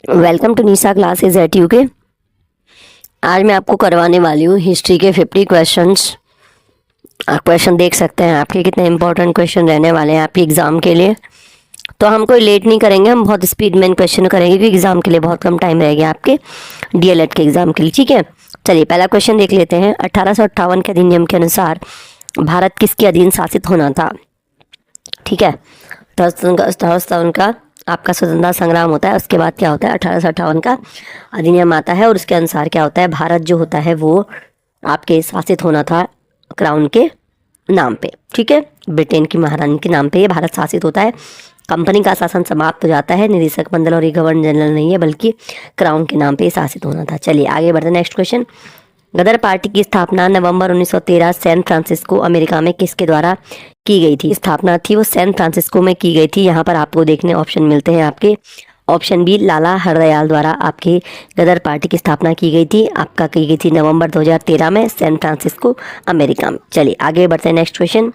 Welcome to Nisha classes at UK. आज मैं आपको करवाने वाली हूँ हिस्ट्री के 50 क्वेश्चंस। आप क्वेश्चन देख सकते हैं आपके कितने इंपॉर्टेंट क्वेश्चन रहने वाले हैं आपके एग्ज़ाम के लिए। तो हम कोई लेट नहीं करेंगे, हम बहुत स्पीड में क्वेश्चन करेंगे क्योंकि एग्ज़ाम के लिए बहुत कम टाइम रह गया आपके डीएलएड के एग्ज़ाम के लिए। ठीक है, चलिए पहला क्वेश्चन देख लेते हैं। 1858 के अधिनियम के अनुसार भारत किसके अधीन शासित होना था? ठीक है, 1858 का आपका स्वतंत्रता संग्राम होता है, उसके बाद क्या होता है 1858 का अधिनियम आता है और उसके अनुसार क्या होता है, भारत जो होता है वो आपके शासित होना था क्राउन के नाम पे। ठीक है, ब्रिटेन की महारानी के नाम पे ये भारत शासित होता है। कंपनी का शासन समाप्त हो जाता है, निदेशक मंडल और ये गवर्नर जनरल नहीं है बल्कि क्राउन के नाम पे शासित होना था। चलिए आगे बढ़ते हैं, नेक्स्ट क्वेश्चन। गदर पार्टी की स्थापना नवंबर 1913 सैन फ्रांसिस्को अमेरिका में किसके द्वारा की गई थी? स्थापना थी वो सैन फ्रांसिस्को में की गई थी। यहाँ पर आपको देखने ऑप्शन मिलते हैं आपके। ऑप्शन बी, लाला हरदयाल द्वारा आपके गदर पार्टी की स्थापना की गई थी, आपका की गई थी नवंबर 2013 में सैन फ्रांसिस्को अमेरिका में। चलिए आगे बढ़ते हैं, नेक्स्ट क्वेश्चन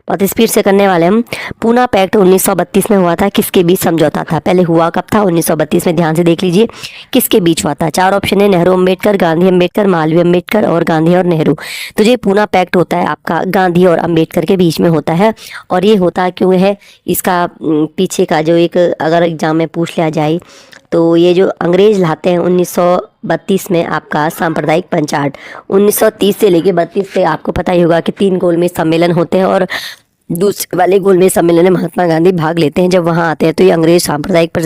बहुत स्पीड से करने वाले हम। पूना पैक्ट 1932 में हुआ था, किसके बीच समझौता था? पहले हुआ कब था? 1932 में। ध्यान से देख लीजिए किसके बीच हुआ था। चार ऑप्शन है, नेहरू अम्बेडकर, गांधी अम्बेडकर, मालवीय अम्बेडकर और गांधी और नेहरू। तो ये पूना पैक्ट होता है आपका गांधी और अम्बेडकर के बीच में होता है। और ये होता क्यों है, इसका पीछे का जो एक अगर एग्जाम में पूछ लिया जाए तो ये जो अंग्रेज लाते हैं 1932 में आपका सांप्रदायिक पंचायत, 1930 से लेके 32 से आपको पता ही होगा कि 3 गोलमेज सम्मेलन होते हैं और दूसरे वाले गोलमेज सम्मेलन में महात्मा गांधी भाग लेते हैं। जब वहाँ आते हैं तो ये अंग्रेज सांप्रदायिक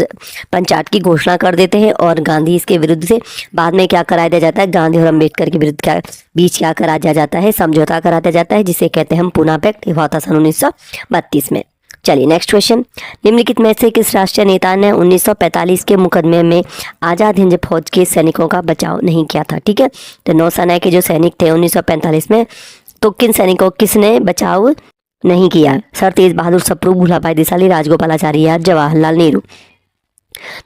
पंचायत की घोषणा कर देते हैं और गांधी इसके विरुद्ध से बाद में क्या करा दिया जाता है, गांधी और अम्बेडकर के विरुद्ध क्या बीच क्या करा दिया जाता है, समझौता करा दिया जाता है जिसे कहते हैं हम पूना पैक्ट। हुआ था सन 1932 में। चलिए नेक्स्ट क्वेश्चन। निम्नलिखित में से किस राष्ट्रीय नेता ने 1945 के मुकदमे में आज़ाद हिंद फौज के सैनिकों का बचाव नहीं किया था? ठीक है, तो नौसेना के जो सैनिक थे 1945 में, तो किन सैनिकों किसने बचाव नहीं किया? सर तेज बहादुर सप्रू, भूलाभाई देसाई, राजगोपालाचारी या जवाहरलाल नेहरू।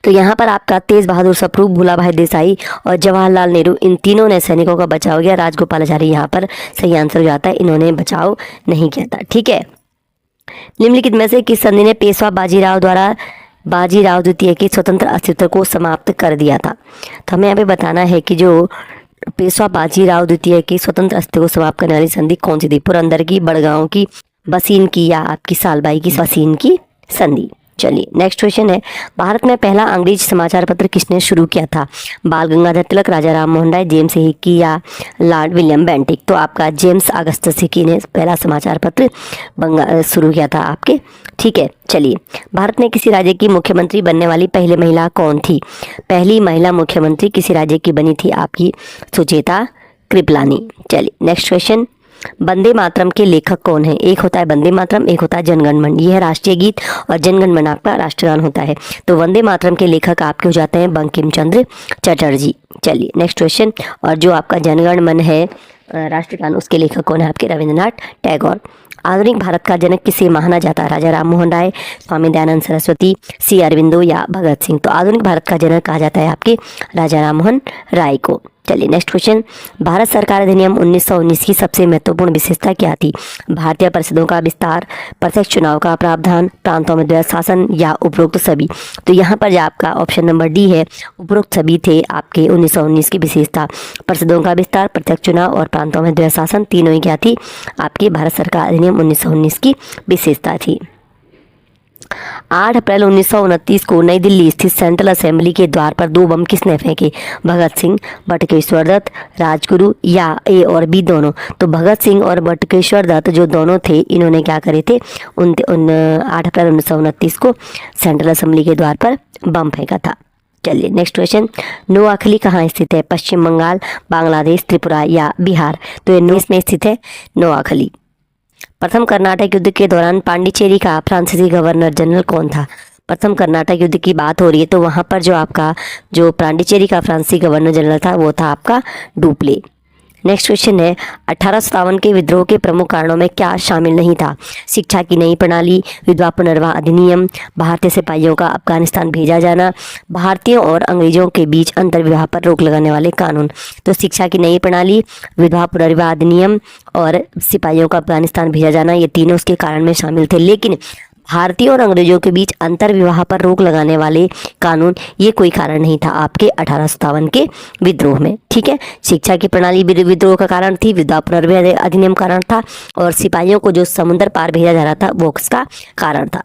तो यहाँ पर आपका तेज बहादुर सप्रू, भूलाभाई देसाई और जवाहरलाल नेहरू इन तीनों ने सैनिकों का बचाव किया। राजगोपालाचारी यहाँ पर सही आंसर हो जाता है, इन्होंने बचाव नहीं किया था। ठीक है, निम्नलिखित में से किस संधि ने पेशवा बाजीराव द्वारा बाजीराव द्वितीय के स्वतंत्र अस्तित्व को समाप्त कर दिया था? तो हमें यहाँ पे बताना है कि जो पेशवा बाजीराव द्वितीय के स्वतंत्र अस्तित्व को समाप्त करने वाली संधि कौन सी थी? पुरंदर की, बड़गांव की, बसीन की या आपकी सालबाई की बसीन की संधि। चलिए नेक्स्ट क्वेश्चन है। भारत में पहला अंग्रेज समाचार पत्र किसने शुरू किया था? बाल गंगाधर तिलक, राजा राम मोहन राय, जेम्स हिक्की या लॉर्ड विलियम बेंटिक? तो आपका जेम्स अगस्टस हिक्की ने पहला समाचार पत्र शुरू किया था आपके। ठीक है, चलिए भारत में किसी राज्य की मुख्यमंत्री बनने वाली पहली महिला कौन थी? पहली महिला मुख्यमंत्री किसी राज्य की बनी थी आपकी सुचेता कृपलानी। चलिए नेक्स्ट क्वेश्चन। वंदे मातरम के लेखक कौन है? एक होता है वंदे मातरम, एक होता है जनगण मन। ये है राष्ट्रीय गीत और जनगण मन आपका राष्ट्रगान होता है। तो वंदे मातरम के लेखक आपके हो जाते हैं बंकिम चंद्र चटर्जी। चलिए नेक्स्ट क्वेश्चन। और जो आपका जनगण मन है राष्ट्रगान, उसके लेखक कौन है? आपके रविंद्रनाथ टैगोर। आधुनिक भारत का जनक किसे माना जाता है? राजा राम मोहन राय, स्वामी दयानंद सरस्वती, सी अरविंदो या भगत सिंह? तो आधुनिक भारत का जनक कहा जाता है आपके राजा राम मोहन राय को। चलिए नेक्स्ट क्वेश्चन। भारत सरकार अधिनियम 1919 की सबसे महत्वपूर्ण विशेषता क्या थी? भारतीय परिषदों का विस्तार, प्रत्यक्ष चुनाव का प्रावधान, प्रांतों में द्वैध शासन या उपरोक्त सभी? तो यहाँ पर जो आपका ऑप्शन नंबर डी है, उपरोक्त सभी थे आपके 1919 की विशेषता। परिषदों का विस्तार, प्रत्यक्ष चुनाव और प्रांतों में द्वैध शासन तीनों ही क्या थी? आपकी भारत सरकार अधिनियम 1919 की विशेषता थी। 8 अप्रैल 1929 को नई दिल्ली स्थित सेंट्रल असेंबली के द्वार पर 2 बम किसने फेंके? भगत सिंह, बटुकेश्वर दत्त, राजगुरु या ए और बी दोनों? तो भगत सिंह और बटुकेश्वर दत्त जो दोनों थे, इन्होंने क्या करे थे? उन 8 अप्रैल 1929 को सेंट्रल असेंबली के द्वार पर बम फेंका था। चलिए नेक्स्ट क्वेश्चन। नोआखली कहाँ स्थित है? पश्चिम बंगाल, बांग्लादेश, त्रिपुरा या बिहार? तो ये नोस में स्थित है नोआखली। प्रथम कर्नाटक युद्ध के दौरान पांडिचेरी का फ्रांसीसी गवर्नर जनरल कौन था? प्रथम कर्नाटक युद्ध की बात हो रही है तो वहाँ पर जो आपका जो पांडिचेरी का फ्रांसीसी गवर्नर जनरल था वो था आपका डुप्ले। नेक्स्ट क्वेश्चन है। 1857 के विद्रोह के प्रमुख कारणों में क्या शामिल नहीं था? शिक्षा की नई प्रणाली, विधवा पुनर्विवाह अधिनियम, भारतीय सिपाहियों का अफगानिस्तान भेजा जाना, भारतीयों और अंग्रेजों के बीच अंतर्विवाह पर रोक लगाने वाले कानून? तो शिक्षा की नई प्रणाली, विधवा पुनर्विवाह अधिनियम और सिपाहियों का अफगानिस्तान भेजा जाना, ये तीनों उसके कारण में शामिल थे। लेकिन भारतीयों और अंग्रेजों के बीच अंतर विवाह पर रोक लगाने वाले कानून, ये कोई कारण नहीं था आपके 1857 के विद्रोह में। ठीक है, शिक्षा की प्रणाली विद्रोह का कारण थी, विधवा पुनर्विवाह अधिनियम कारण था, और सिपाहियों को जो समुद्र पार भेजा जा रहा था वो उसका कारण था।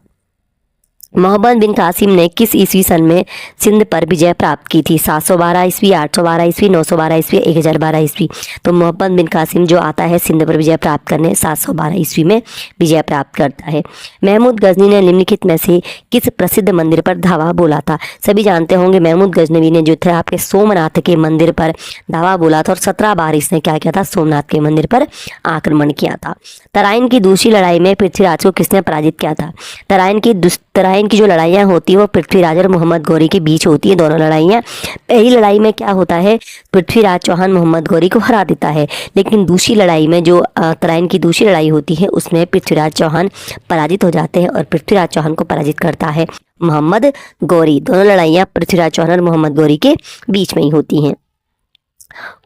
मोहम्मद बिन कासिम ने किस ईस्वी सन में सिंध पर विजय प्राप्त की थी? 712 ईस्वी, 812 ईस्वी, 912 ईस्वी, 1012 ईस्वी। तो मोहम्मद बिन कासिम जो आता है सिंध पर विजय प्राप्त करने 712 ईस्वी में विजय प्राप्त करता है। महमूद गजनी ने निम्नलिखित में से किस प्रसिद्ध मंदिर पर धावा बोला था? सभी जानते होंगे महमूद गजनवी ने जो थे आपके सोमनाथ के मंदिर पर धावा बोला था, और 17 बार इसने क्या किया था? सोमनाथ के मंदिर पर आक्रमण किया था। तराइन की दूसरी लड़ाई में पृथ्वीराज को किसने पराजित किया था? तराइन की जो लड़ाइयाँ होती है वो पृथ्वीराज और मोहम्मद गौरी के बीच होती है, दोनों लड़ाइयाँ। पहली लड़ाई में क्या होता है? पृथ्वीराज चौहान मोहम्मद गौरी को हरा देता है, लेकिन दूसरी लड़ाई में जो तराइन की दूसरी लड़ाई होती है उसमें पृथ्वीराज चौहान पराजित हो जाते हैं और पृथ्वीराज चौहान को पराजित करता है मोहम्मद गौरी। दोनों लड़ाइयाँ पृथ्वीराज चौहान और मोहम्मद गौरी के बीच में ही होती हैं।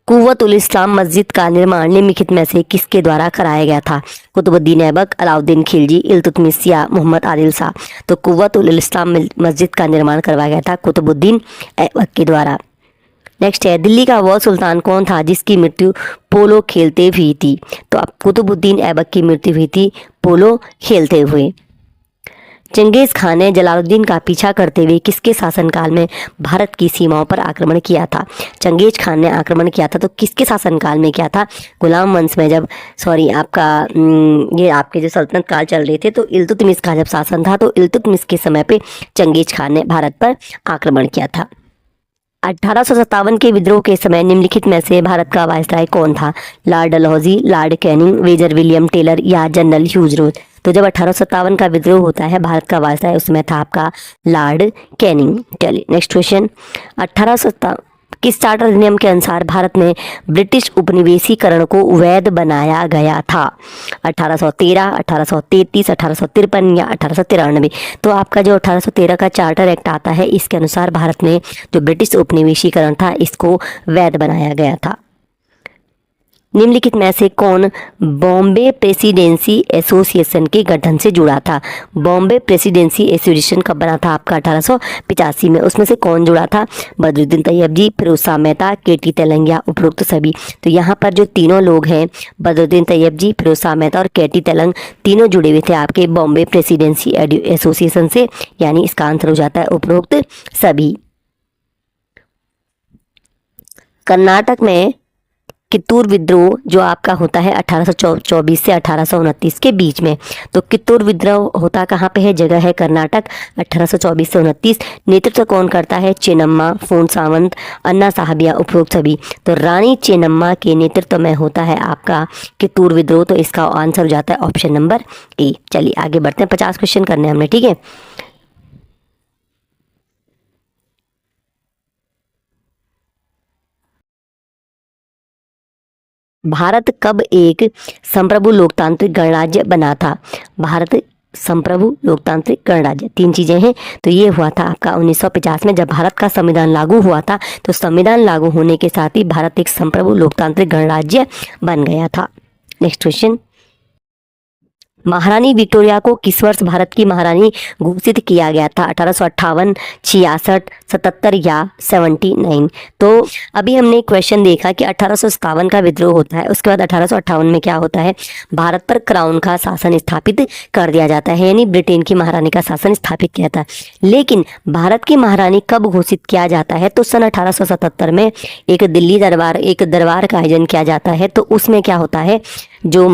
कुव्वतुल इस्लाम मस्जिद का निर्माण निम्नलिखित में से किसके द्वारा कराया गया था? कुतुबुद्दीन ऐबक, अलाउद्दीन खिलजी, इल्तुतमिश या मोहम्मद आदिल शाह। तो कुव्वतुल इस्लाम मस्जिद का निर्माण करवाया गया था कुतुबुद्दीन ऐबक के द्वारा। नेक्स्ट है, दिल्ली का वह सुल्तान कौन था जिसकी मृत्यु पोलो खेलते हुई थी? तो अब कुतुबुद्दीन ऐबक की मृत्यु हुई थी पोलो खेलते हुए। चंगेज खान ने जलालुद्दीन का पीछा करते हुए किसके शासनकाल में भारत की सीमाओं पर आक्रमण किया था? चंगेज खान ने आक्रमण किया था तो किसके शासनकाल में किया था? गुलाम वंश में जब ये आपके जो सल्तनत काल चल रहे थे तो इल्तुतमिश का जब शासन था तो इल्तुतमिश के समय पे चंगेज खान ने भारत पर आक्रमण किया था। 1857 के विद्रोह के समय निम्नलिखित में से भारत का वायसराय कौन था? Lord Dalhousie, lord Canning, major William Taylor या जनरल ह्यूज रोज। तो जब 1857 का विद्रोह होता है भारत का वायसराय उसमें था आपका लॉर्ड कैनिंग। चलिए नेक्स्ट क्वेश्चन, 1857 किस चार्टर अधिनियम के अनुसार भारत में ब्रिटिश उपनिवेशीकरण को वैध बनाया गया था? 1813, 1833, 1853 या 1893। तो आपका जो 1813 का चार्टर एक्ट आता है इसके अनुसार भारत में जो ब्रिटिश उपनिवेशीकरण था इसको वैध बनाया गया था। निम्नलिखित में से कौन बॉम्बे प्रेसिडेंसी एसोसिएशन के गठन से जुड़ा था? बॉम्बे प्रेसिडेंसी एसोसिएशन कब बना था आपका? 1885 में। उसमें से कौन जुड़ा था? बदरुद्दीन तैयब जी, फिरोज शाह मेहता, केटी तेलंगिया, उपरोक्त सभी। तो यहाँ पर जो तीनों लोग हैं बदरुद्दीन तैयब जी, फिरोज शाह मेहता और केटी तेलंग, तीनों जुड़े हुए थे आपके बॉम्बे प्रेसिडेंसी एसोसिएशन से, यानी इसका आंसर हो जाता है उपरोक्त सभी। कर्नाटक में कित्तूर विद्रोह जो आपका होता है 1824 से 1829 के बीच में। तो कित्तूर विद्रोह होता कहाँ पे है? जगह है कर्नाटक, 1824 से 29। नेतृत्व कौन करता है? चेन्नम्मा, फोन सावंत, अन्ना साहब या उपरोक्त सभी। तो रानी चेन्नम्मा के नेतृत्व में होता है आपका कित्तूर विद्रोह, तो इसका आंसर हो जाता है ऑप्शन नंबर ए। चलिए आगे बढ़ते हैं, 50 क्वेश्चन करने हमने, ठीक है। भारत कब एक संप्रभु लोकतांत्रिक गणराज्य बना था? भारत संप्रभु लोकतांत्रिक गणराज्य, तीन चीजें हैं। तो ये हुआ था आपका 1950 में जब भारत का संविधान लागू हुआ था। तो संविधान लागू होने के साथ ही भारत एक संप्रभु लोकतांत्रिक गणराज्य बन गया था। नेक्स्ट क्वेश्चन, महारानी विक्टोरिया को किस वर्ष भारत की महारानी घोषित किया गया था? 1858, 66, 77 या 79। तो अभी हमने एक क्वेश्चन देखा कि 1857 का विद्रोह होता है, उसके बाद 1858 में क्या होता है? भारत पर क्राउन का शासन स्थापित कर दिया जाता है, यानी ब्रिटेन की महारानी का शासन स्थापित किया था। लेकिन भारत की महारानी कब घोषित किया जाता है? तो सन 1877 में एक दिल्ली दरबार का आयोजन किया जाता है। तो उसमें क्या होता है, जो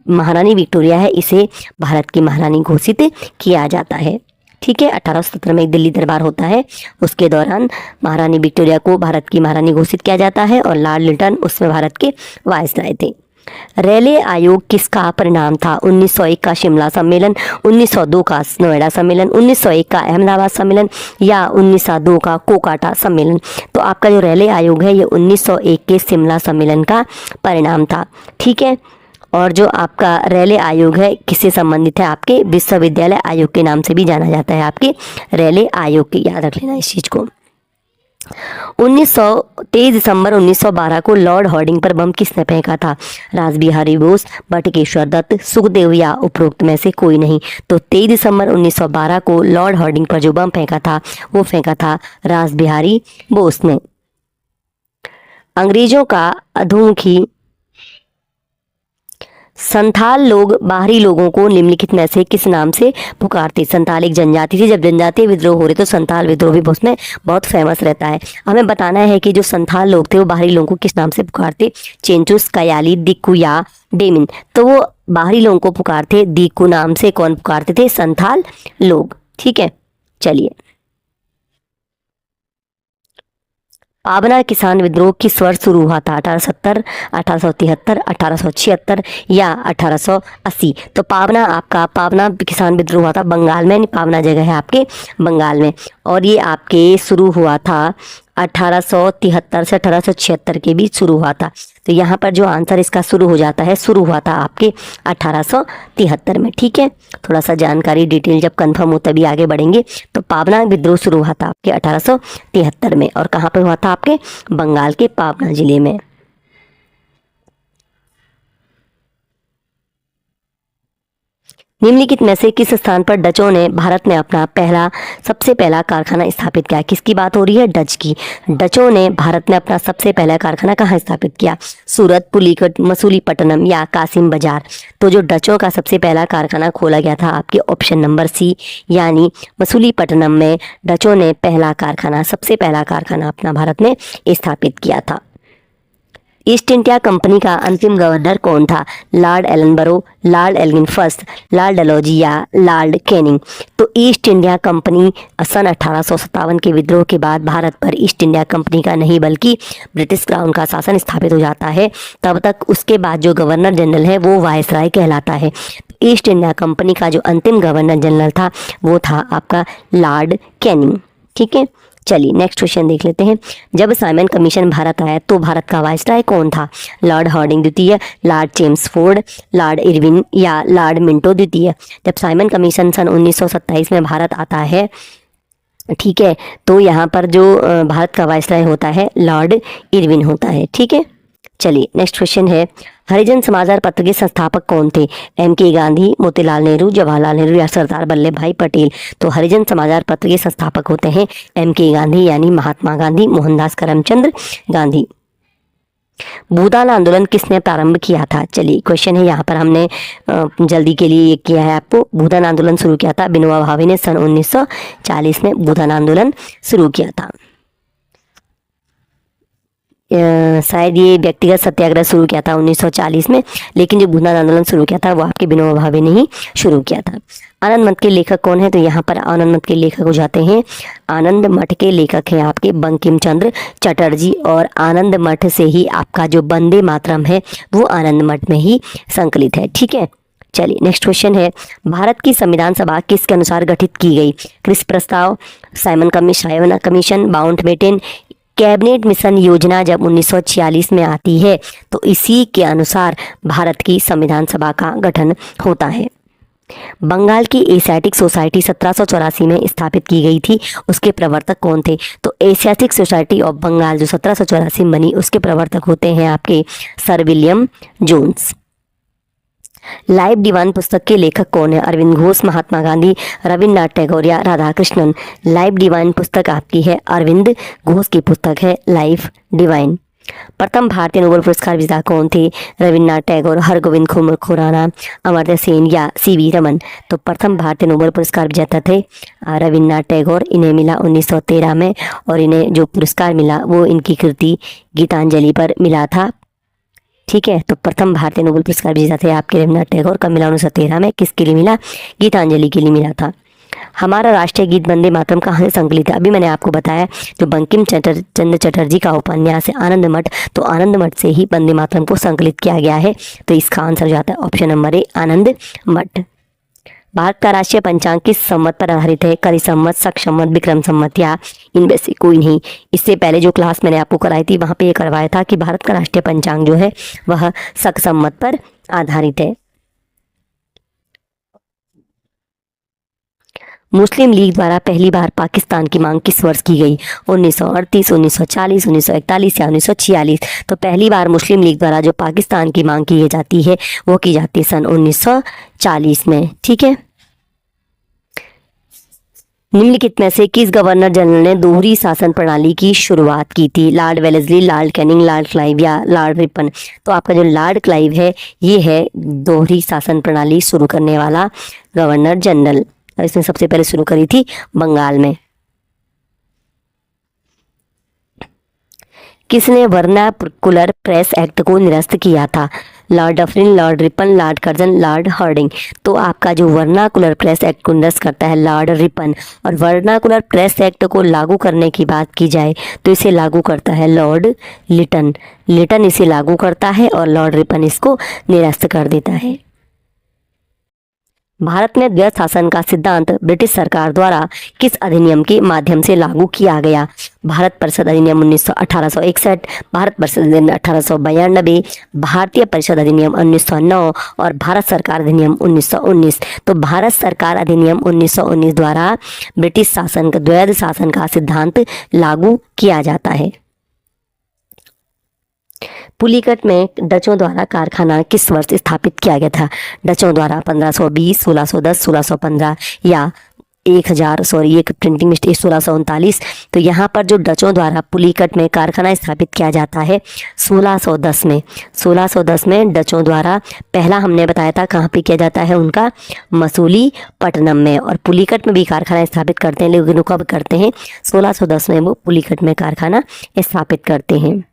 महारानी विक्टोरिया है इसे भारत की महारानी घोषित किया जाता है, ठीक है। 1877 में एक दिल्ली दरबार होता है, उसके दौरान महारानी विक्टोरिया को भारत की महारानी घोषित किया जाता है और लॉर्ड लिटन उसमें भारत के वायसराय थे। रेले आयोग किसका परिणाम था? 1901 का शिमला सम्मेलन, 1902 का नोएडा सम्मेलन, 1901 का अहमदाबाद सम्मेलन या 1902 का कोकाटा सम्मेलन। तो आपका जो रेले आयोग है ये 1901 के शिमला सम्मेलन का परिणाम था, ठीक है। और जो आपका रेले आयोग है किससे संबंधित है? आपके विश्वविद्यालय आयोग के नाम से भी जाना जाता है, आपके रेले आयोग के, याद रख लेना इस चीज़ को। 23 दिसंबर 1912 को लॉर्ड हार्डिंग पर बम किसने फेंका था? रास बिहारी बोस, बटुकेश्वर दत्त, सुखदेव या उपरोक्त में से कोई नहीं। तो 23 दिसंबर 1912 को लॉर्ड हार्डिंग पर जो बम फेंका था वो फेंका था रास बिहारी बोस ने। अंग्रेजों का अधोमुखी संथाल लोग बाहरी लोगों को निम्नलिखित में से किस नाम से पुकारते? संथाल एक जनजाति थी, जब जनजातीय विद्रोह हो रहे तो संथाल विद्रोह भी उसमें बहुत फेमस रहता है। हमें बताना है कि जो संथाल लोग थे वो बाहरी लोगों को किस नाम से पुकारते? चेंचुस, कयाली, दिक्कू या डेमिन। तो वो बाहरी लोगों को पुकारते दिक्कू नाम से। कौन पुकारते थे? संथाल लोग। ठीक है, चलिए। पाबना किसान विद्रोह किस वर्ष शुरू हुआ था? 1870, 1873, 1876 या 1880। तो पाबना किसान विद्रोह हुआ था बंगाल में। पाबना जगह है आपके बंगाल में, और ये आपके शुरू हुआ था 1873 से 1876 के बीच शुरू हुआ था। तो यहाँ पर जो आंसर इसका शुरू हो जाता है, शुरू हुआ था आपके 1873 में। ठीक है, थोड़ा सा जानकारी डिटेल जब कंफर्म हो तभी आगे बढ़ेंगे। तो पाबना विद्रोह शुरू हुआ था आपके 1873 में, और कहाँ पे हुआ था? आपके बंगाल के पाबना जिले में। निम्नलिखित में से किस स्थान पर डचों ने भारत में अपना सबसे पहला कारखाना स्थापित किया? किसकी बात हो रही है? डच की। डचों ने भारत में अपना सबसे पहला कारखाना कहाँ स्थापित किया? सूरत, पुलिकट, मसूलीपट्टनम या कासिम बाजार। तो जो डचों का सबसे पहला कारखाना खोला गया था आपके ऑप्शन नंबर सी, यानी मसूलीपट्टनम में डचों ने सबसे पहला कारखाना अपना भारत में स्थापित किया था। ईस्ट इंडिया कंपनी का अंतिम गवर्नर कौन था? Lord Ellenborough, lord Elgin first, lord Dalhousie या लॉर्ड कैनिंग। तो ईस्ट इंडिया कंपनी सन 1857 के विद्रोह के बाद भारत पर ईस्ट इंडिया कंपनी का नहीं बल्कि ब्रिटिश क्राउन का शासन स्थापित हो जाता है। तब तक उसके बाद जो गवर्नर जनरल है वो वायसराय कहलाता है। ईस्ट इंडिया कंपनी का जो अंतिम गवर्नर जनरल था वो था आपका लॉर्ड कैनिंग। ठीक है, चलिए नेक्स्ट क्वेश्चन देख लेते हैं। जब साइमन कमीशन भारत आया तो भारत का वायसराय कौन था? लॉर्ड हार्डिंग द्वितीय, Lord James Ford, Lord Irwin या लॉर्ड मिंटो द्वितीय। जब साइमन कमीशन सन 1927 में भारत आता है, ठीक है, तो यहाँ पर जो भारत का वायसराय होता है लॉर्ड इरविन होता है। ठीक है, चलिए नेक्स्ट क्वेश्चन है। हरिजन समाचार पत्र के संस्थापक कौन थे? M.K. गांधी, मोतीलाल नेहरू, जवाहरलाल नेहरू या सरदार वल्लभ भाई पटेल। तो हरिजन समाचार पत्र के संस्थापक होते हैं M.K. गांधी, यानी महात्मा गांधी, मोहनदास करमचंद गांधी। भूदान आंदोलन किसने प्रारंभ किया था? चलिए क्वेश्चन है, यहाँ पर हमने जल्दी के लिए ये किया है आपको। भूदान आंदोलन शुरू किया था विनोबा भावे ने सन 1940 में भूदान आंदोलन शुरू किया था। शायद ये व्यक्तिगत सत्याग्रह शुरू किया था 1940 में, लेकिन जो भूदान आंदोलन शुरू किया था वो आपके विनोबा भावे ने ही शुरू किया था। आनंद मठ के लेखक कौन है? तो यहाँ पर आनंद मठ के लेखक हो जाते हैं, आनंद मठ के लेखक हैं आपके बंकिम चंद्र चटर्जी, और आनंद मठ से ही आपका जो वंदे मातरम है वो आनंद मठ में ही संकलित है। ठीक है, चलिए नेक्स्ट क्वेश्चन है। भारत की संविधान सभा किसके अनुसार गठित की गई? क्रिस प्रस्ताव, Simon commission, Mountbatten, cabinet mission योजना जब 1946 में आती है तो इसी के अनुसार भारत की संविधान सभा का गठन होता है। बंगाल की एशियाटिक सोसाइटी 1784 में स्थापित की गई थी, उसके प्रवर्तक कौन थे? तो एशियाटिक सोसाइटी ऑफ बंगाल जो 1784 में बनी उसके प्रवर्तक होते हैं आपके sir William Jones. Life divine पुस्तक के लेखक कौन है? अरविंद घोष, महात्मा गांधी, रविन्द्रनाथ टैगोर या राधा कृष्णन। लाइव डिवाइन पुस्तक आपकी है अरविंद घोष की पुस्तक है लाइव डिवाइन। प्रथम भारतीय नोबेल पुरस्कार विजेता कौन थे? रविन्द्रनाथ टैगोर, हरगोविंद खुराना, अमर्त्य सेन या CV रमन। तो प्रथम भारतीय नोबेल पुरस्कार विजेता थे रविन्द्रनाथ टैगोर, इन्हें मिला 1913 में, और इन्हें जो पुरस्कार मिला वो इनकी कृति गीतांजलि पर मिला था। ठीक है, तो प्रथम भारतीय नोबेल पुरस्कार विजेता थे आपके रविन्द्रनाथ टैगोर, कब मिला? 1913 में। किसके लिए मिला? गीतांजलि के लिए मिला था। हमारा राष्ट्रीय गीत वंदे मातरम कहाँ से संकलित है? अभी मैंने आपको बताया जो बंकिम चंद्र चटर्जी का उपन्यास है आनंद मठ, तो आनंद मठ से ही वंदे मातरम को संकलित किया गया है। तो इसका आंसर जाता है ऑप्शन नंबर ए, आनंद मठ। भारत का राष्ट्रीय पंचांग किस संवत पर आधारित है? करी संवत, शक संवत, विक्रम संवत या इनमें से कोई नहीं। इससे पहले जो क्लास मैंने आपको कराई थी वहाँ पे ये करवाया था कि भारत का राष्ट्रीय पंचांग जो है वह शक संवत पर आधारित है। मुस्लिम लीग द्वारा पहली बार पाकिस्तान की मांग किस वर्ष की गई? 1938, 1940, 1941 या 1946? तो पहली बार मुस्लिम लीग द्वारा जो पाकिस्तान की मांग की जाती है वो की जाती है सन 1940 में। ठीक है। निम्नलिखित में से किस गवर्नर जनरल ने दोहरी शासन प्रणाली की शुरुआत की थी? Lord Wellesley, Lord Canning, Lord Clive या लॉर्ड रिपन? तो आपका जो लॉर्ड क्लाइव है ये है दोहरी शासन प्रणाली शुरू करने वाला गवर्नर जनरल। इसने सबसे पहले शुरू करी थी बंगाल में। किसने वर्नाकुलर प्रेस एक्ट को निरस्त किया था? Lord Dufferin, lord Ripon, lord Curzon, lord Hardinge? तो आपका जो वर्नाकुलर प्रेस एक्ट को निरस्त करता है लॉर्ड रिपन, और वर्नाकुलर प्रेस एक्ट को लागू करने की बात की जाए तो इसे लागू करता है लॉर्ड लिटन। लिटन इसे लागू करता है और लॉर्ड रिपन इसको निरस्त कर देता है। भारत में द्वैध शासन का सिद्धांत ब्रिटिश सरकार द्वारा किस अधिनियम के माध्यम से लागू किया गया? भारत परिषद अधिनियम 1861, भारत परिषद अधिनियम 1892, भारतीय परिषद अधिनियम 1909 और भारत सरकार अधिनियम 1919? तो भारत सरकार अधिनियम 1919 द्वारा ब्रिटिश शासन का द्वैध शासन का सिद्धांत लागू किया जाता है। पुलिकट में डचों द्वारा कारखाना किस वर्ष स्थापित किया गया था? डचों द्वारा 1520, 1610, 1615 या 1639। तो यहाँ पर जो डचों द्वारा पुलिकट में कारखाना स्थापित किया जाता है 1610 में। 1610 में डचों द्वारा पहला हमने बताया था कहाँ पे किया जाता है उनका मसूलीपट्टनम में, और पुलिकट में भी कारखाना स्थापित करते हैं, लेकिन कब करते हैं? 1610 में वो पुलिकट में कारखाना स्थापित करते हैं।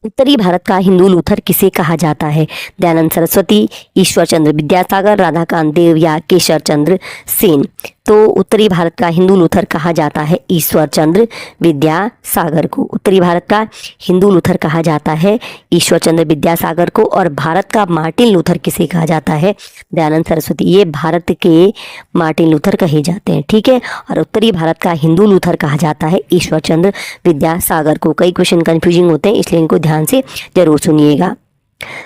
उत्तरी भारत का हिंदू लूथर किसे कहा जाता है? दयानंद सरस्वती, ईश्वर चंद्र विद्यासागर, राधाकांत देव या केशर चंद्र सेन? तो उत्तरी भारत का हिंदू लूथर कहा जाता है ईश्वर चंद्र विद्यासागर को। उत्तरी भारत का हिंदू लूथर कहा जाता है ईश्वर चंद्र विद्यासागर को। और भारत का मार्टिन लूथर किसे कहा जाता है? दयानंद सरस्वती। ये भारत के मार्टिन लूथर कहे जाते हैं। ठीक है। और उत्तरी भारत का हिंदू लूथर कहा जाता है ईश्वर चंद्र विद्यासागर को। कई क्वेश्चन कंफ्यूजिंग होते हैं, इसलिए इनको ध्यान से जरूर सुनिएगा।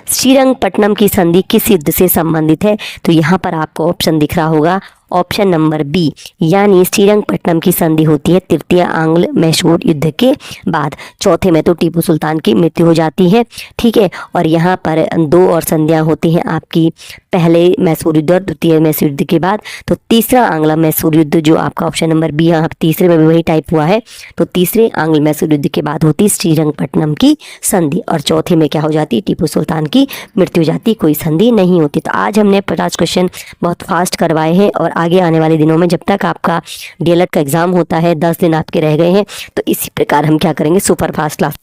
श्रीरंगपट्टनम की संधि किस युद्ध से संबंधित है? तो यहाँ पर आपको ऑप्शन दिख रहा होगा, ऑप्शन नंबर बी, यानी श्रीरंगपट्टनम की संधि होती है तृतीय आंग्ल मैसूर युद्ध के बाद। चौथे में तो टीपू सुल्तान की मृत्यु हो जाती है। ठीक है। और यहाँ पर दो और संधियाँ होती हैं आपकी, पहले मैसूर युद्ध और द्वितीय मैसूर युद्ध के बाद। तो तीसरा आंग्ल मैसूर युद्ध जो आपका ऑप्शन नंबर बी, यहाँ तीसरे में भी वही टाइप हुआ है, तो तीसरे आंग्ल मैसूर युद्ध के बाद होती श्रीरंगपट्टनम की संधि, और चौथे में क्या हो जाती? टीपू सुल्तान की मृत्यु हो जाती, कोई संधि नहीं होती। तो आज हमने 50 क्वेश्चन बहुत फास्ट करवाए हैं, और आगे आने वाले दिनों में जब तक आपका डीएलएड का एग्जाम होता है, 10 दिन आपके रह गए हैं, तो इसी प्रकार हम क्या करेंगे, सुपर फास्ट क्लास